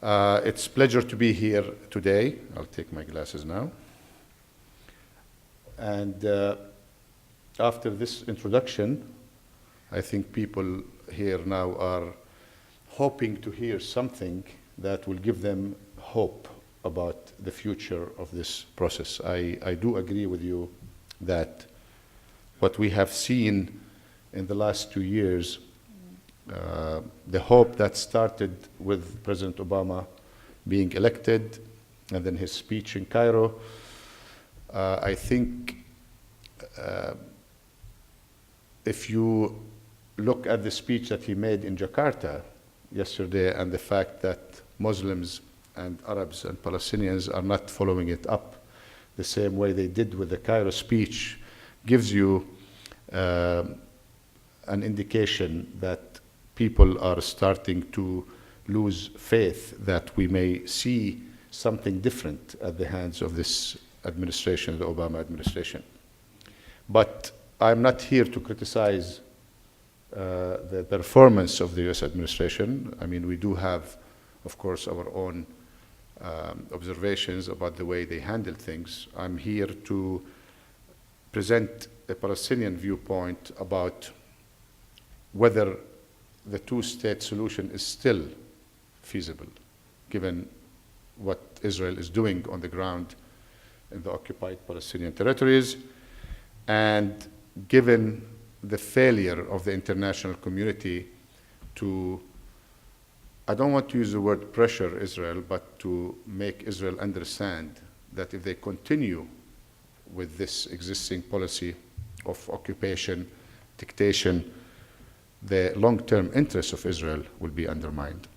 It's a pleasure to be here today. I'll take my glasses now. And after this introduction, I think people here now are hoping to hear something that will give them hope about the future of this process. I do agree with you that what we have seen in the last 2 years, the hope that started with President Obama being elected and then his speech in Cairo, I think if you look at the speech that he made in Jakarta yesterday and the fact that Muslims and Arabs and Palestinians are not following it up the same way they did with the Cairo speech, gives you an indication that people are starting to lose faith that we may see something different at the hands of this administration, the Obama administration. But I'm not here to criticize the performance of the US administration. I mean, we do have, of course, our own observations about the way they handle things. I'm here to present a Palestinian viewpoint about whether the two-state solution is still feasible, given what Israel is doing on the ground in the occupied Palestinian territories, and given the failure of the international community to, I don't want to use the word pressure Israel, but to make Israel understand that if they continue with this existing policy of occupation, dictation, the long-term interests of Israel will be undermined.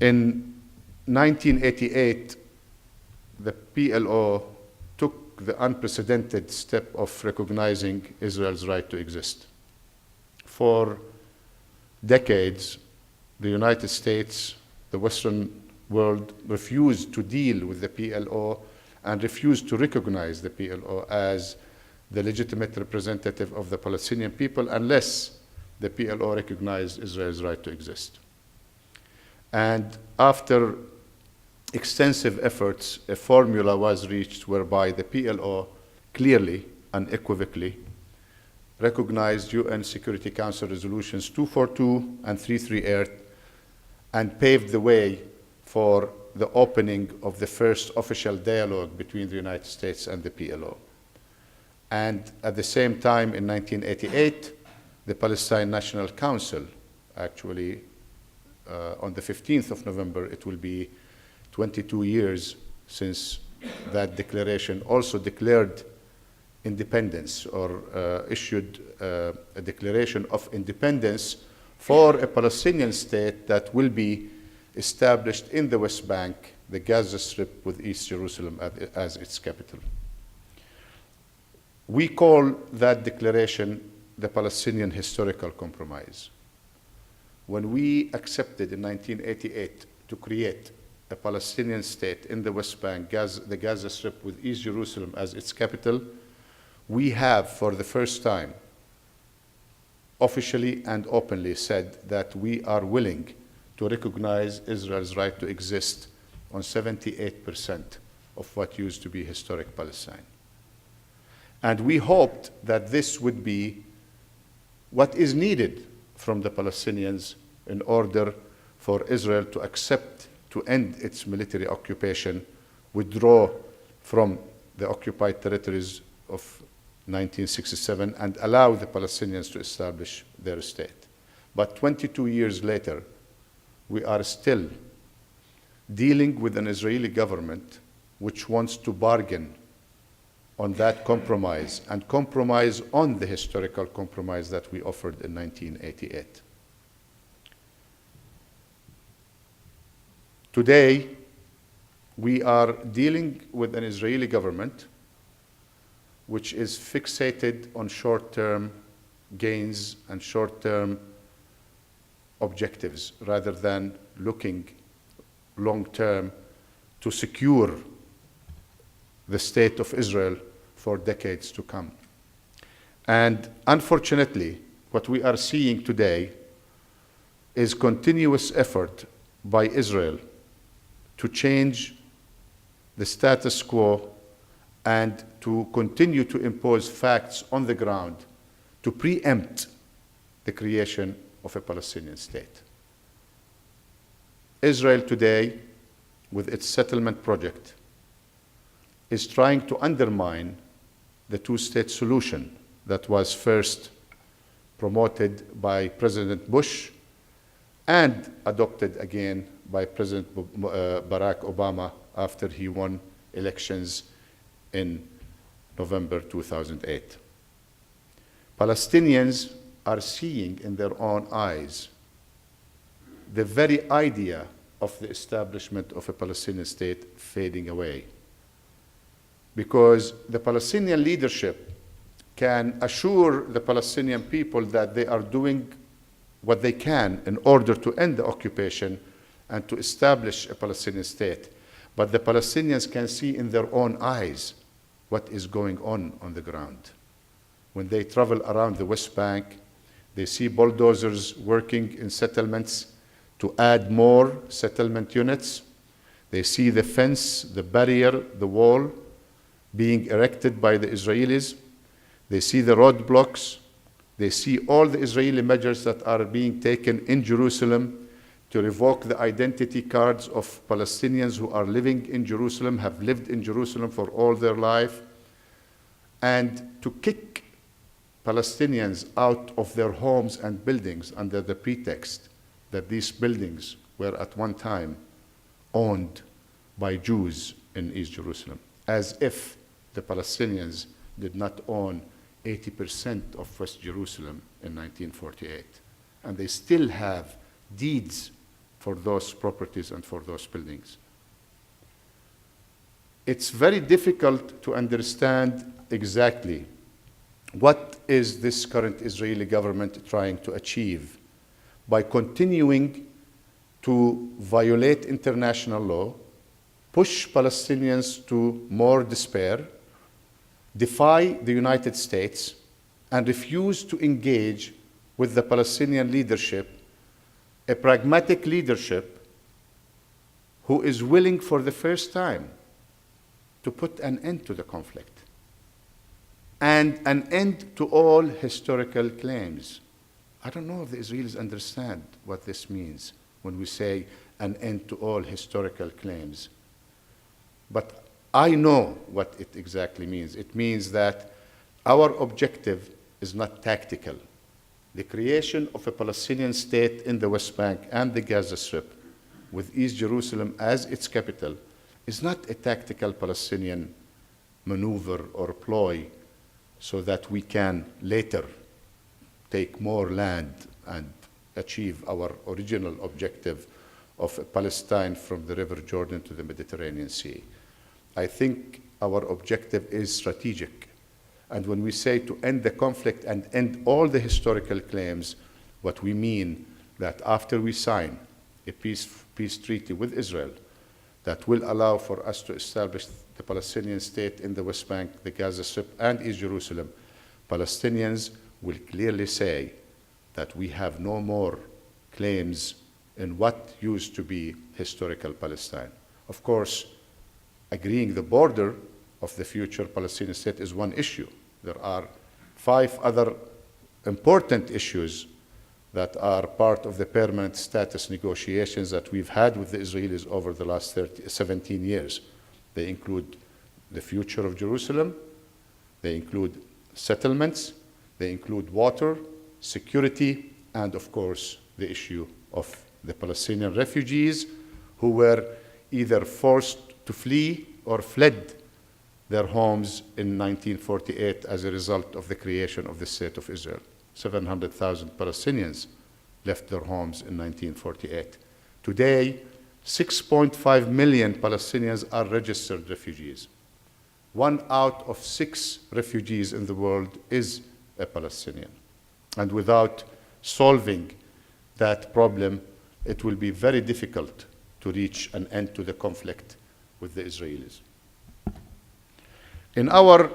In 1988, the PLO took the unprecedented step of recognizing Israel's right to exist. For decades, the United States, the Western world, refused to deal with the PLO and refused to recognize the PLO as the legitimate representative of the Palestinian people unless the PLO recognized Israel's right to exist. And after extensive efforts, a formula was reached whereby the PLO clearly, unequivocally, recognized UN Security Council resolutions 242 and 338 and paved the way for the opening of the first official dialogue between the United States and the PLO. And at the same time, in 1988, the Palestine National Council, actually on the 15th of November, it will be 22 years since that declaration, also declared independence or issued a declaration of independence for a Palestinian state that will be established in the West Bank, the Gaza Strip, with East Jerusalem as its capital. We call that declaration the Palestinian Historical Compromise. When we accepted in 1988 to create a Palestinian state in the West Bank, the Gaza Strip, with East Jerusalem as its capital, we have, for the first time, officially and openly said that we are willing to recognize Israel's right to exist on 78% of what used to be historic Palestine. And we hoped that this would be what is needed from the Palestinians in order for Israel to accept to end its military occupation, withdraw from the occupied territories of 1967, and allow the Palestinians to establish their state. But 22 years later, we are still dealing with an Israeli government which wants to bargain on that compromise and compromise on the historical compromise that we offered in 1988. Today, we are dealing with an Israeli government which is fixated on short-term gains and short-term objectives rather than looking long-term to secure the state of Israel for decades to come. And unfortunately, what we are seeing today is continuous effort by Israel to change the status quo and to continue to impose facts on the ground to preempt the creation of a Palestinian state. Israel today, with its settlement project, is trying to undermine the two-state solution that was first promoted by President Bush and adopted again by President Barack Obama after he won elections in November 2008. Palestinians are seeing in their own eyes the very idea of the establishment of a Palestinian state fading away, because the Palestinian leadership can assure the Palestinian people that they are doing what they can in order to end the occupation and to establish a Palestinian state. But the Palestinians can see in their own eyes what is going on the ground. When they travel around the West Bank, they see bulldozers working in settlements to add more settlement units. They see the fence, the barrier, the wall being erected by the Israelis. They see the roadblocks. They see all the Israeli measures that are being taken in Jerusalem to revoke the identity cards of Palestinians who are living in Jerusalem, have lived in Jerusalem for all their life, and to kick Palestinians out of their homes and buildings under the pretext that these buildings were at one time owned by Jews in East Jerusalem, as if the Palestinians did not own 80% of West Jerusalem in 1948. And they still have deeds for those properties and for those buildings. It's very difficult to understand exactly what is this current Israeli government trying to achieve by continuing to violate international law, push Palestinians to more despair, defy the United States, and refuse to engage with the Palestinian leadership, a pragmatic leadership who is willing for the first time to put an end to the conflict and an end to all historical claims. I don't know if the Israelis understand what this means when we say an end to all historical claims. But I know what it exactly means. It means that our objective is not tactical. The creation of a Palestinian state in the West Bank and the Gaza Strip, with East Jerusalem as its capital, is not a tactical Palestinian maneuver or ploy so that we can later take more land and achieve our original objective of Palestine from the River Jordan to the Mediterranean Sea. I think our objective is strategic. And when we say to end the conflict and end all the historical claims, what we mean that after we sign a peace treaty with Israel that will allow for us to establish the Palestinian state in the West Bank, the Gaza Strip, and East Jerusalem, Palestinians will clearly say that we have no more claims in what used to be historical Palestine. Of course, agreeing the border of the future Palestinian state is one issue. There are 5 other important issues that are part of the permanent status negotiations that we've had with the Israelis over the last 17 years. They include the future of Jerusalem, they include settlements, they include water, security, and of course the issue of the Palestinian refugees who were either forced to flee or fled their homes in 1948 as a result of the creation of the State of Israel. 700,000 Palestinians left their homes in 1948. Today, 6.5 million Palestinians are registered refugees. 1 out of 6 refugees in the world is a Palestinian. And without solving that problem, it will be very difficult to reach an end to the conflict with the Israelis. In our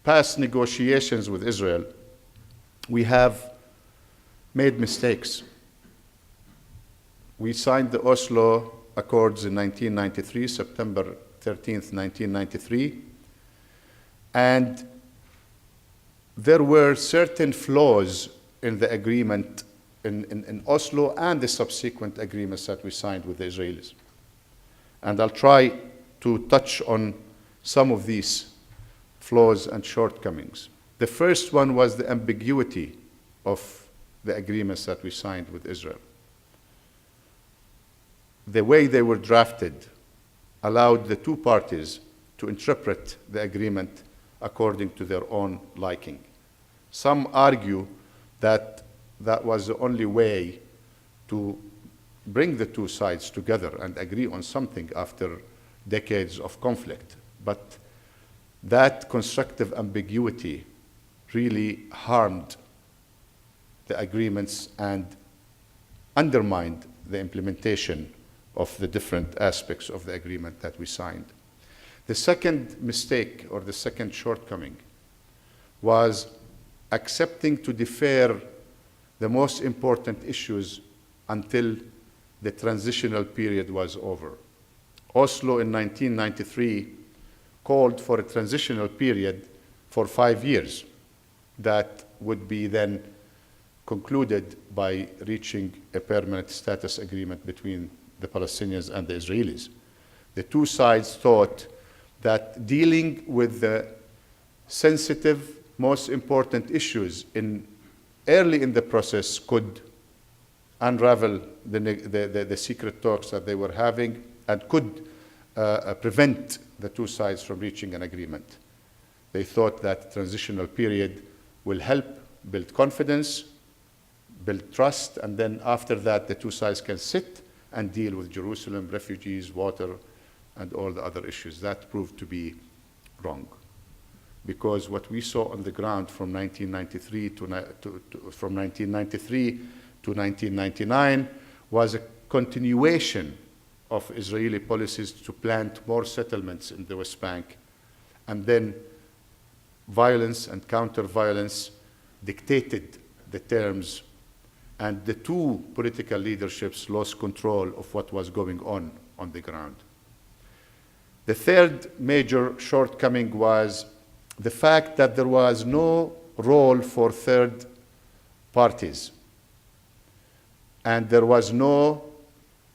past negotiations with Israel, we have made mistakes. we signed the Oslo Accords in 1993, September 13th, 1993, and there were certain flaws in the agreement in Oslo and the subsequent agreements that we signed with the Israelis. And I'll try to touch on some of these flaws and shortcomings. The first one was the ambiguity of the agreements that we signed with Israel. The way they were drafted allowed the two parties to interpret the agreement according to their own liking. Some argue that that was the only way to bring the two sides together and agree on something after decades of conflict. But that constructive ambiguity really harmed the agreements and undermined the implementation of the different aspects of the agreement that we signed. The second mistake, or the second shortcoming, was accepting to defer the most important issues until the transitional period was over. Oslo in 1993 called for a transitional period for 5 years that would be then concluded by reaching a permanent status agreement between the Palestinians and the Israelis. The two sides thought that dealing with the sensitive, most important issues early in the process could unravel the secret talks that they were having and could prevent the two sides from reaching an agreement. They thought that transitional period will help build confidence, build trust, and then after that the two sides can sit and deal with Jerusalem, refugees, water, and all the other issues. That proved to be wrong, because what we saw on the ground from 1993 to 1999 was a continuation of Israeli policies to plant more settlements in the West Bank, and then violence and counter-violence dictated the terms, and the two political leaderships lost control of what was going on the ground. The third major shortcoming was the fact that there was no role for third parties, and there was no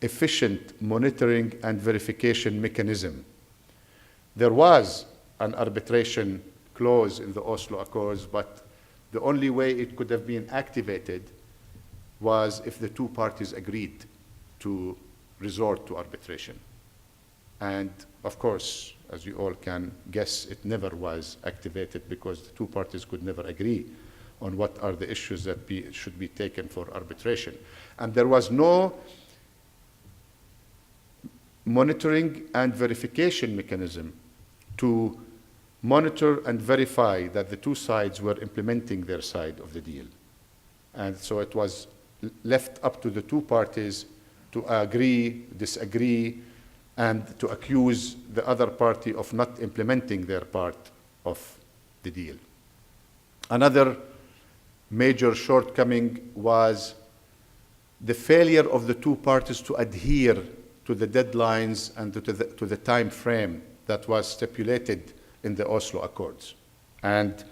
efficient monitoring and verification mechanism. There was an arbitration clause in the Oslo Accords, but the only way it could have been activated was if the two parties agreed to resort to arbitration. And of course, as you all can guess, it never was activated because the two parties could never agree on what are the issues that should be taken for arbitration. And there was no monitoring and verification mechanism to monitor and verify that the two sides were implementing their side of the deal. And so it was left up to the two parties to agree, disagree, and to accuse the other party of not implementing their part of the deal. Another major shortcoming was the failure of the two parties to adhere to the deadlines and to the time frame that was stipulated in the Oslo Accords. And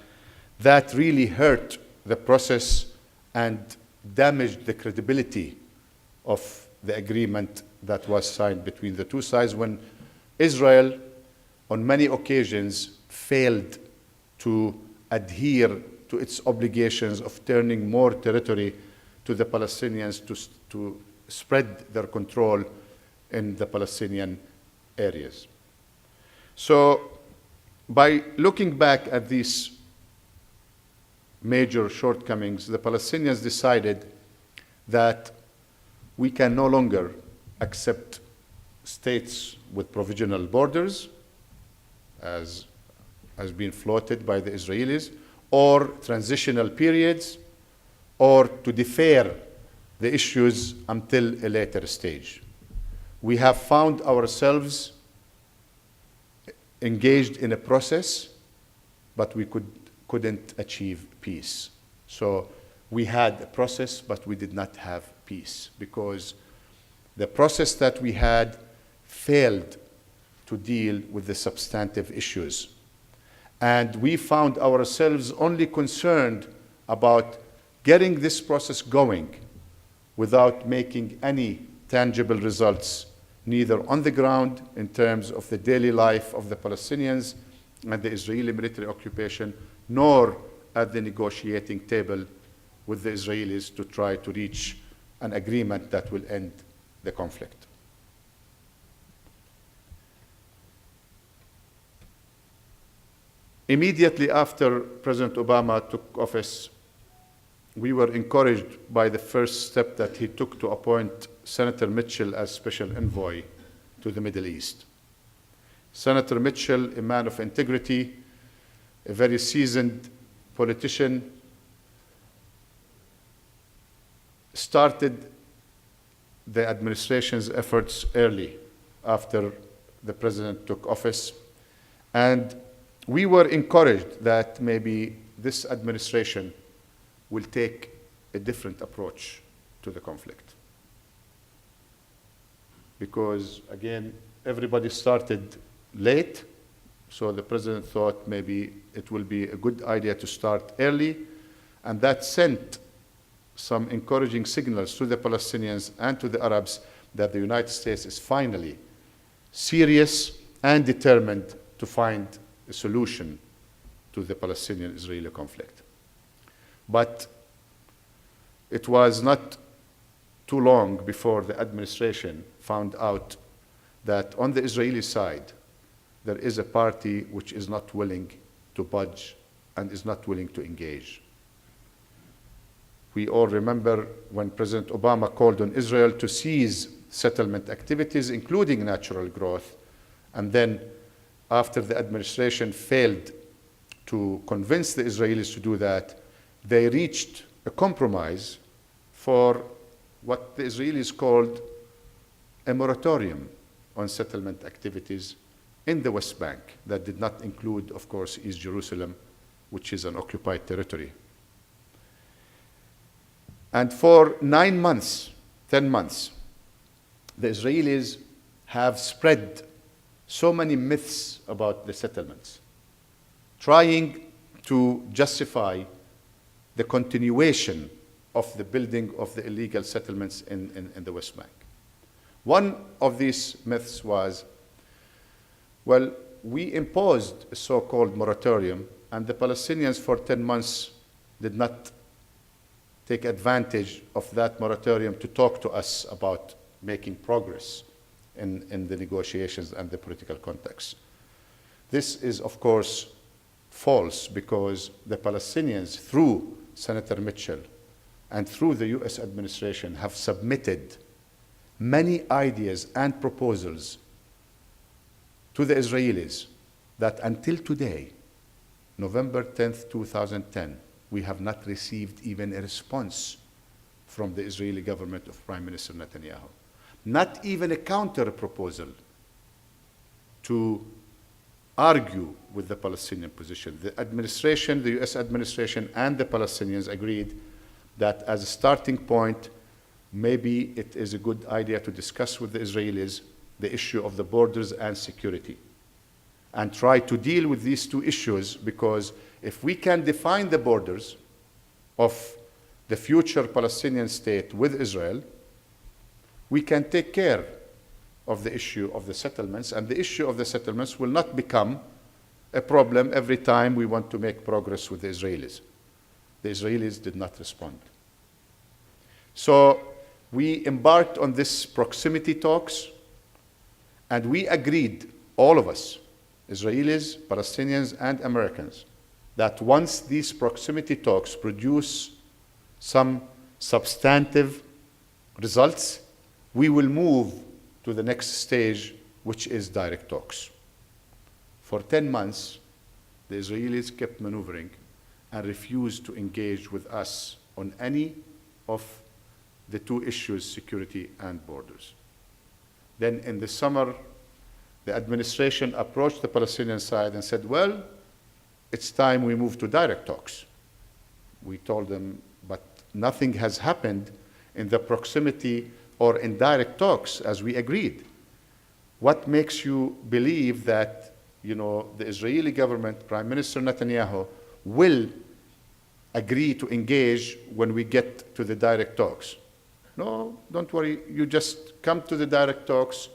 that really hurt the process and damaged the credibility of the agreement that was signed between the two sides, when Israel, on many occasions, failed to adhere to its obligations of turning more territory to the Palestinians to spread their control in the Palestinian areas. So, by looking back at these major shortcomings, the Palestinians decided that we can no longer accept states with provisional borders, as has been floated by the Israelis, or transitional periods, or to defer the issues until a later stage. We have found ourselves engaged in a process, but we couldn't achieve peace. So we had a process, but we did not have peace, because The process that we had failed to deal with the substantive issues. And we found ourselves only concerned about getting this process going without making any tangible results, neither on the ground in terms of the daily life of the Palestinians and the Israeli military occupation, nor at the negotiating table with the Israelis to try to reach an agreement that will end the conflict. Immediately after President Obama took office, we were encouraged by the first step that he took to appoint Senator Mitchell as Special Envoy to the Middle East. Senator Mitchell, a man of integrity, a very seasoned politician, started the administration's efforts early after the president took office. And we were encouraged that maybe this administration will take a different approach to the conflict. Because, again, everybody started late, so the president thought maybe it will be a good idea to start early, and that sent some encouraging signals to the Palestinians and to the Arabs that the United States is finally serious and determined to find a solution to the Palestinian-Israeli conflict. But it was not too long before the administration found out that on the Israeli side, there is a party which is not willing to budge and is not willing to engage. We all remember when President Obama called on Israel to cease settlement activities, including natural growth, and then after the administration failed to convince the Israelis to do that, they reached a compromise for what the Israelis called a moratorium on settlement activities in the West Bank. That did not include, of course, East Jerusalem, which is an occupied territory. And for 9 months, 10 months, the Israelis have spread so many myths about the settlements, trying to justify the continuation of the building of the illegal settlements in the West Bank. One of these myths was, well, we imposed a so-called moratorium, and the Palestinians for 10 months did not take advantage of that moratorium to talk to us about making progress in the negotiations and the political context. This is, of course, false, because the Palestinians, through Senator Mitchell and through the US administration, have submitted many ideas and proposals to the Israelis that until today, November 10th, 2010, we have not received even a response from the Israeli government of Prime Minister Netanyahu. Not even a counter proposal to argue with the Palestinian position. The administration, the US administration, and the Palestinians agreed that as a starting point, maybe it is a good idea to discuss with the Israelis the issue of the borders and security, and try to deal with these two issues, because if we can define the borders of the future Palestinian state with Israel, we can take care of the issue of the settlements, and the issue of the settlements will not become a problem every time we want to make progress with the Israelis. The Israelis did not respond. So we embarked on this proximity talks, and we agreed, all of us, Israelis, Palestinians, and Americans, that once these proximity talks produce some substantive results, we will move to the next stage, which is direct talks. For 10 months, the Israelis kept maneuvering and refused to engage with us on any of the two issues, security and borders. Then in the summer, the administration approached the Palestinian side and said, well, it's time we move to direct talks. We told them, but nothing has happened in the proximity or in direct talks, as we agreed. What makes you believe that, the Israeli government, Prime Minister Netanyahu, will agree to engage when we get to the direct talks? No, don't worry. You just come to the direct talks,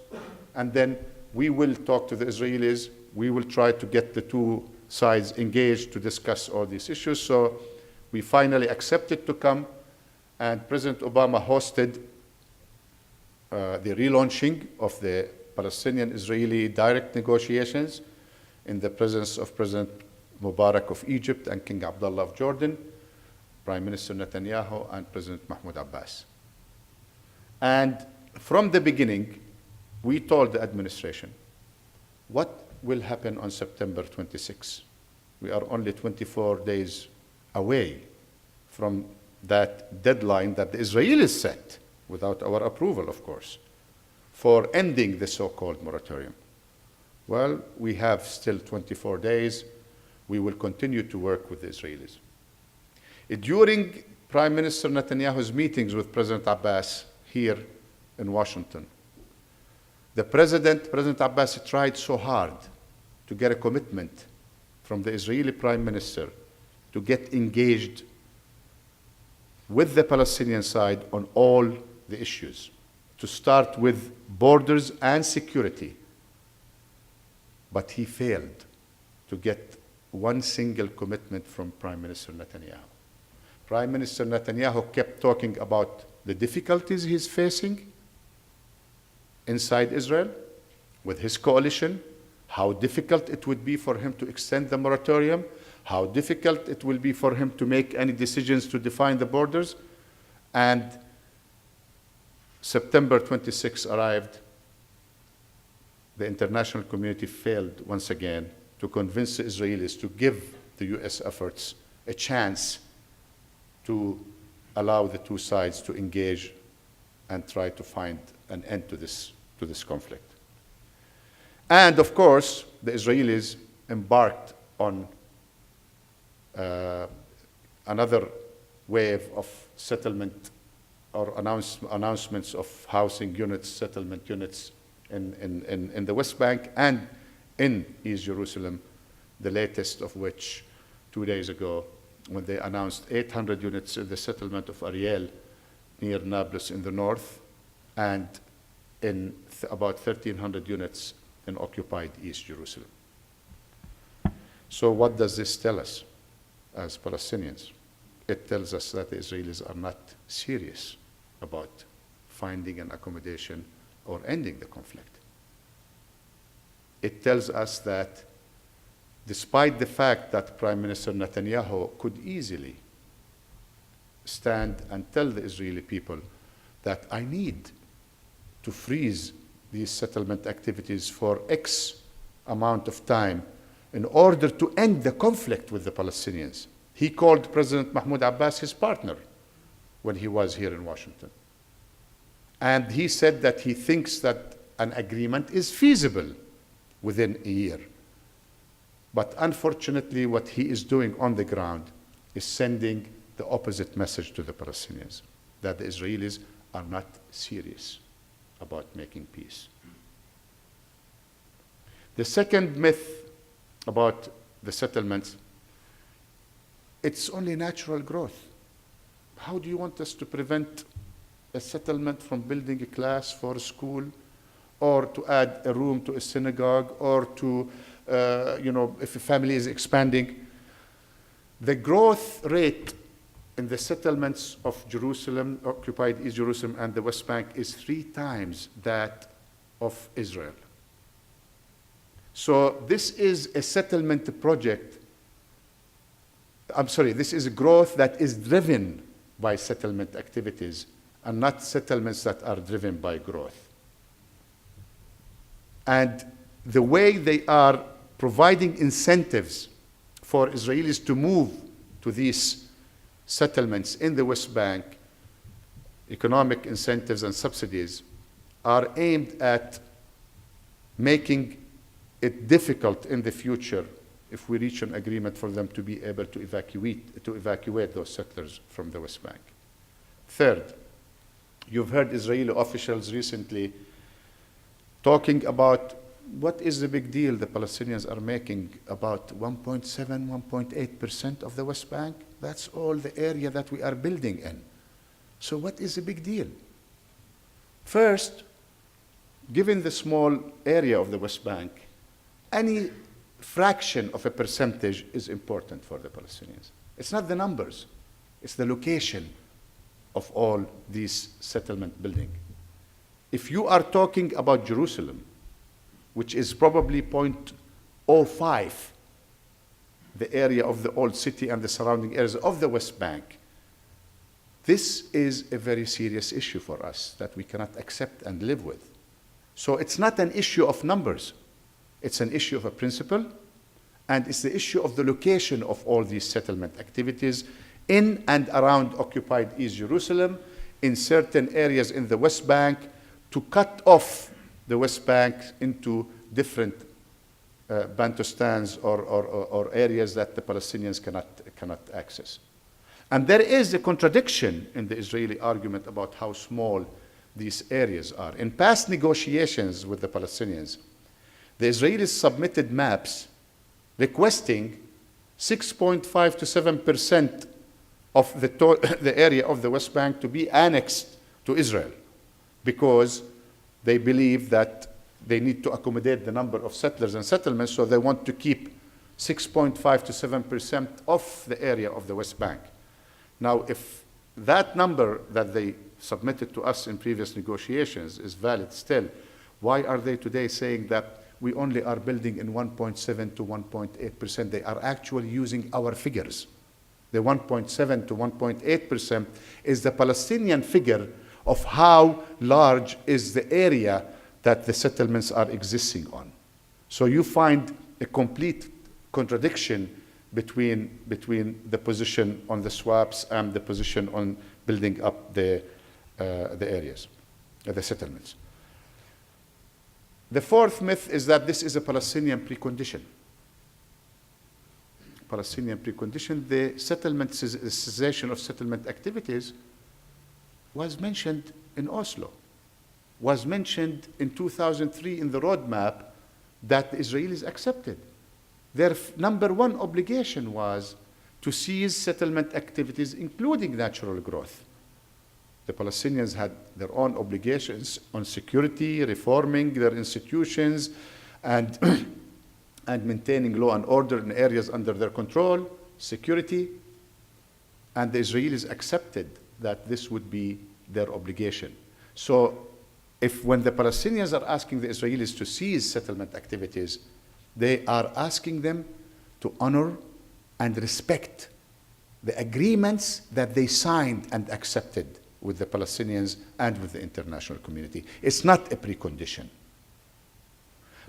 and then we will talk to the Israelis. We will try to get the two sides engaged to discuss all these issues. So we finally accepted to come, and President Obama hosted the relaunching of the Palestinian-Israeli direct negotiations in the presence of President Mubarak of Egypt and King Abdullah of Jordan, Prime Minister Netanyahu, and President Mahmoud Abbas. And from the beginning, we told the administration, what will happen on September 26? We are only 24 days away from that deadline that the Israelis set, without our approval, of course, for ending the so-called moratorium. Well, we have still 24 days. We will continue to work with the Israelis. During Prime Minister Netanyahu's meetings with President Abbas here in Washington, President Abbas, tried so hard to get a commitment from the Israeli Prime Minister to get engaged with the Palestinian side on all the issues, to start with borders and security. But he failed to get one single commitment from Prime Minister Netanyahu. Prime Minister Netanyahu kept talking about the difficulties he's facing inside Israel with his coalition, how difficult it would be for him to extend the moratorium, how difficult it will be for him to make any decisions to define the borders. And September 26 arrived. The international community failed once again to convince the Israelis to give the US efforts a chance to allow the two sides to engage and try to find an end to this conflict. And of course, the Israelis embarked on another wave of settlement or announcements of housing units, settlement units in the West Bank and in East Jerusalem, the latest of which 2 days ago, when they announced 800 units in the settlement of Ariel near Nablus in the north, and in about 1,300 units in occupied East Jerusalem. So what does this tell us as Palestinians? It tells us that the Israelis are not serious about finding an accommodation or ending the conflict. It tells us that despite the fact that Prime Minister Netanyahu could easily stand and tell the Israeli people that I need to freeze these settlement activities for X amount of time in order to end the conflict with the Palestinians. He called President Mahmoud Abbas his partner when he was here in Washington. And he said that he thinks that an agreement is feasible within a year. But unfortunately, what he is doing on the ground is sending the opposite message to the Palestinians, that the Israelis are not serious about making peace. The second myth about the settlements, it's only natural growth. How do you want us to prevent a settlement from building a class for a school, or to add a room to a synagogue, or to, if a family is expanding? The growth rate in the settlements of Jerusalem, occupied East Jerusalem and the West Bank, is 3 times that of Israel. So this is a settlement project. This is a growth that is driven by settlement activities and not settlements that are driven by growth. And the way they are providing incentives for Israelis to move to these settlements in the West Bank, economic incentives and subsidies, are aimed at making it difficult in the future, if we reach an agreement, for them to be able to evacuate those settlers from the West Bank. Third, You've heard Israeli officials recently talking about what is the big deal the Palestinians are making about 1.7, 1.8% of the West Bank. That's all the area that we are building in. So what is the big deal? First, given the small area of the West Bank, any fraction of a percentage is important for the Palestinians. It's not the numbers, it's the location of all these settlement building. If you are talking about Jerusalem, which is probably 0.05, the area of the old city and the surrounding areas of the West Bank, this is a very serious issue for us that we cannot accept and live with. So it's not an issue of numbers. It's an issue of a principle, and it's the issue of the location of all these settlement activities in and around occupied East Jerusalem, in certain areas in the West Bank, to cut off the West Bank into different Bantustans or areas that the Palestinians cannot access. And there is a contradiction in the Israeli argument about how small these areas are. In past negotiations with the Palestinians, the Israelis submitted maps requesting 6.5 to 7% of the area of the West Bank to be annexed to Israel, because they believe that they need to accommodate the number of settlers and settlements, so they want to keep 6.5 to 7% of the area of the West Bank. Now, if that number that they submitted to us in previous negotiations is valid still, why are they today saying that we only are building in 1.7 to 1.8%? They are actually using our figures. The 1.7 to 1.8% is the Palestinian figure of how large is the area that the settlements are existing on. So you find a complete contradiction between the position on the swaps and the position on building up the areas, the settlements. The fourth myth is that this is a Palestinian precondition. Palestinian precondition, the cessation of settlement activities was mentioned in Oslo, was mentioned in 2003 in the roadmap that the Israelis accepted. Their number one obligation was to cease settlement activities, including natural growth. The Palestinians had their own obligations on security, reforming their institutions, and, and maintaining law and order in areas under their control, security, and the Israelis accepted that this would be their obligation. So when the Palestinians are asking the Israelis to cease settlement activities, they are asking them to honor and respect the agreements that they signed and accepted with the Palestinians and with the international community. It's not a precondition.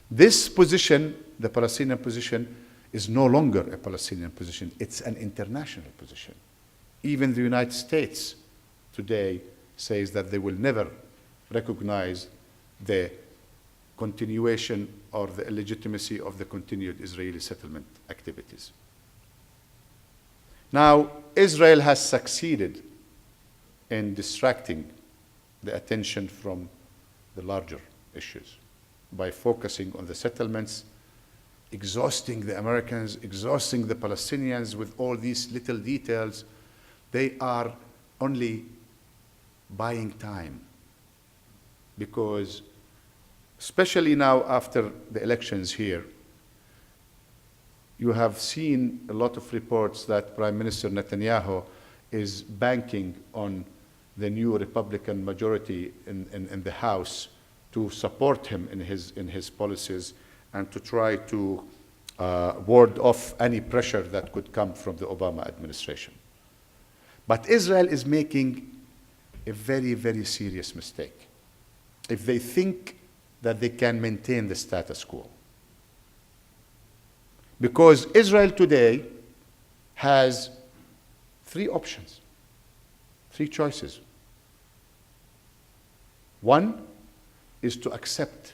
This position, the Palestinian position, is no longer a Palestinian position. It's an international position. Even the United States today says that they will never recognize the continuation or the illegitimacy of the continued Israeli settlement activities. Now, Israel has succeeded in distracting the attention from the larger issues by focusing on the settlements, exhausting the Americans, exhausting the Palestinians with all these little details. They are only buying time, because especially now after the elections here, you have seen a lot of reports that Prime Minister Netanyahu is banking on the new Republican majority in the House to support him in his policies and to try to ward off any pressure that could come from the Obama administration. But Israel is making a very, very serious mistake if they think that they can maintain the status quo. Because Israel today has three options, three choices. One is to accept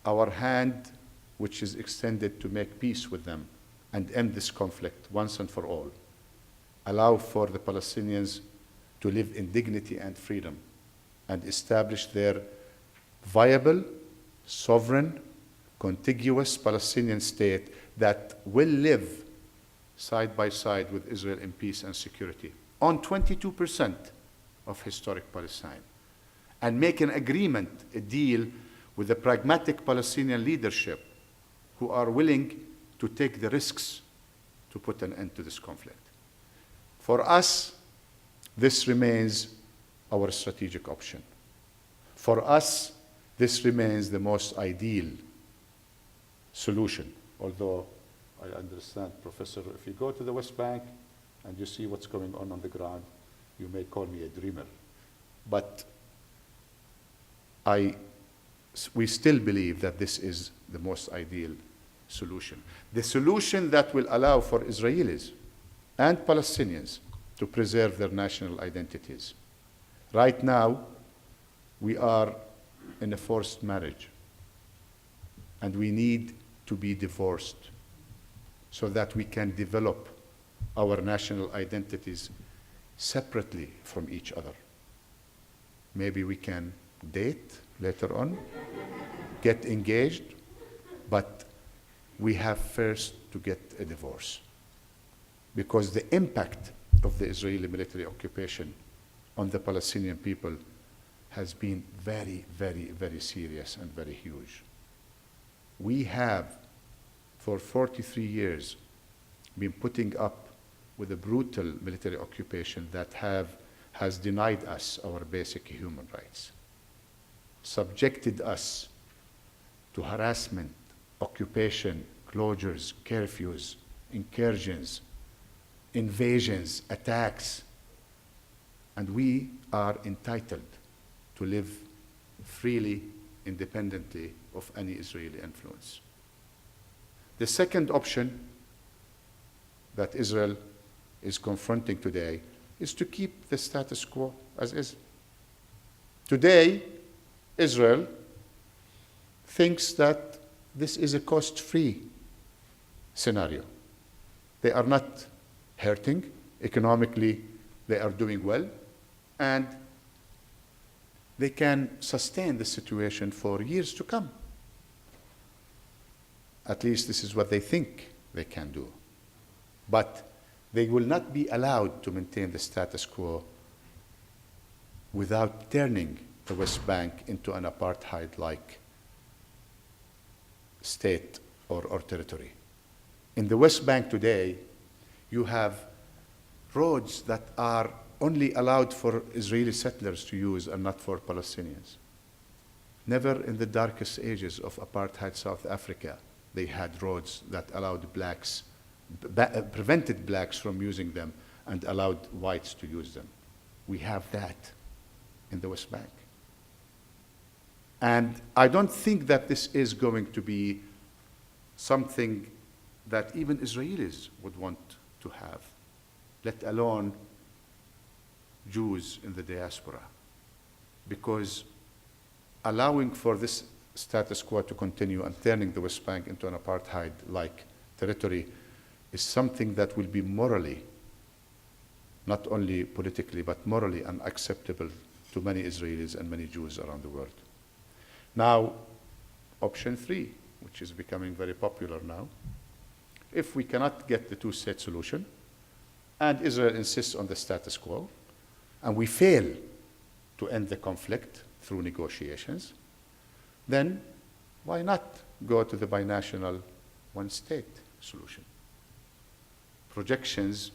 our hand, which is extended to make peace with them and end this conflict once and for all. Allow for the Palestinians to live in dignity and freedom and establish their viable, sovereign, contiguous Palestinian state that will live side by side with Israel in peace and security on 22% of historic Palestine, and make an agreement, a deal with the pragmatic Palestinian leadership who are willing to take the risks to put an end to this conflict. For us, this remains our strategic option. For us, this remains the most ideal solution, although I understand, Professor, if you go to the West Bank and you see what's going on the ground, you may call me a dreamer. But we still believe that this is the most ideal solution. The solution that will allow for Israelis and Palestinians to preserve their national identities. Right now, we are in a forced marriage, and we need to be divorced so that we can develop our national identities separately from each other. Maybe we can date later on, get engaged, but we have first to get a divorce, because the impact of the Israeli military occupation on the Palestinian people has been very, very, very serious and very huge. We have, for 43 years, been putting up with a brutal military occupation that has denied us our basic human rights, subjected us to harassment, occupation, closures, curfews, incursions, invasions, attacks, and we are entitled to live freely, independently of any Israeli influence. The second option that Israel is confronting today is to keep the status quo as is. Today, Israel thinks that this is a cost-free scenario. They are not hurting. Economically, they are doing well, and they can sustain the situation for years to come. At least this is what they think they can do. But they will not be allowed to maintain the status quo without turning the West Bank into an apartheid-like state or territory. In the West Bank today, you have roads that are only allowed for Israeli settlers to use and not for Palestinians. Never in the darkest ages of apartheid South Africa, they had roads that allowed blacks, prevented blacks from using them and allowed whites to use them. We have that in the West Bank. And I don't think that this is going to be something that even Israelis would want to have, let alone Jews in the diaspora, because allowing for this status quo to continue and turning the West Bank into an apartheid-like territory is something that will be morally, not only politically, but morally unacceptable to many Israelis and many Jews around the world. Now, option 3, which is becoming very popular now, if we cannot get the two-state solution, and Israel insists on the status quo, and we fail to end the conflict through negotiations, then why not go to the binational one-state solution? Projections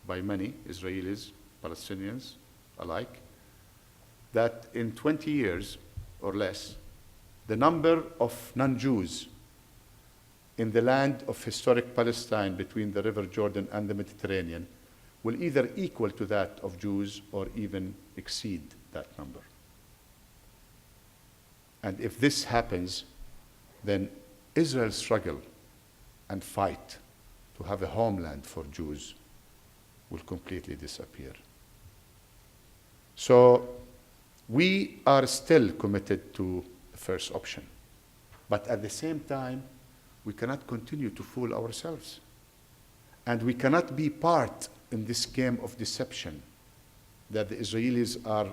by many Israelis, Palestinians alike, that in 20 years or less, the number of non-Jews in the land of historic Palestine between the River Jordan and the Mediterranean will either equal to that of Jews or even exceed that number. And if this happens, then Israel's struggle and fight to have a homeland for Jews will completely disappear. So we are still committed to the first option. But at the same time, we cannot continue to fool ourselves. And we cannot be part in this game of deception that the Israelis are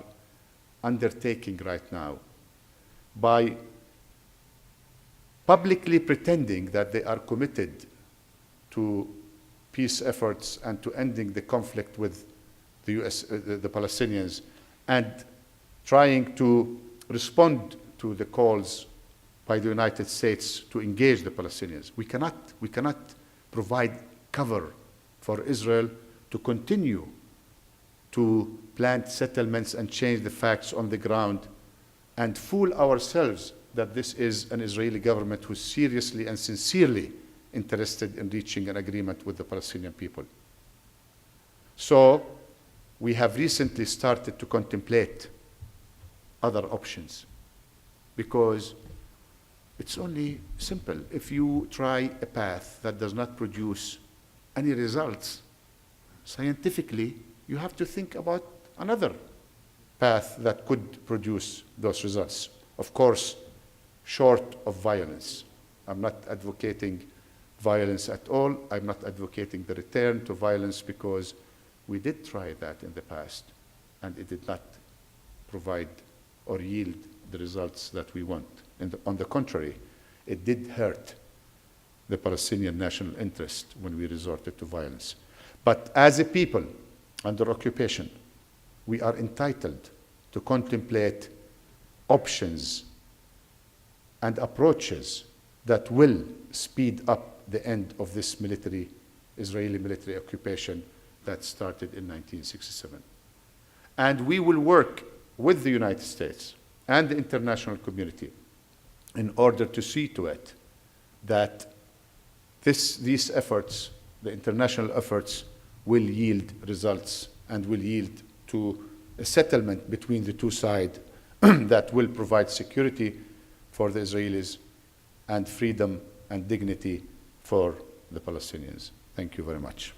undertaking right now by publicly pretending that they are committed to peace efforts and to ending the conflict with the Palestinians, and trying to respond to the calls by the United States to engage the Palestinians. We cannot provide cover for Israel to continue to plant settlements and change the facts on the ground and fool ourselves that this is an Israeli government who's seriously and sincerely interested in reaching an agreement with the Palestinian people. So we have recently started to contemplate other options, because it's only simple. If you try a path that does not produce any results, scientifically, you have to think about another path that could produce those results. Of course, short of violence. I'm not advocating violence at all. I'm not advocating the return to violence, because we did try that in the past, and it did not provide or yield the results that we want. And on the contrary, it did hurt the Palestinian national interest when we resorted to violence. But as a people under occupation, we are entitled to contemplate options and approaches that will speed up the end of this Israeli military occupation that started in 1967. And we will work with the United States and the international community in order to see to it that these efforts, the international efforts, will yield results and will yield to a settlement between the two sides that will provide security for the Israelis and freedom and dignity for the Palestinians. Thank you very much.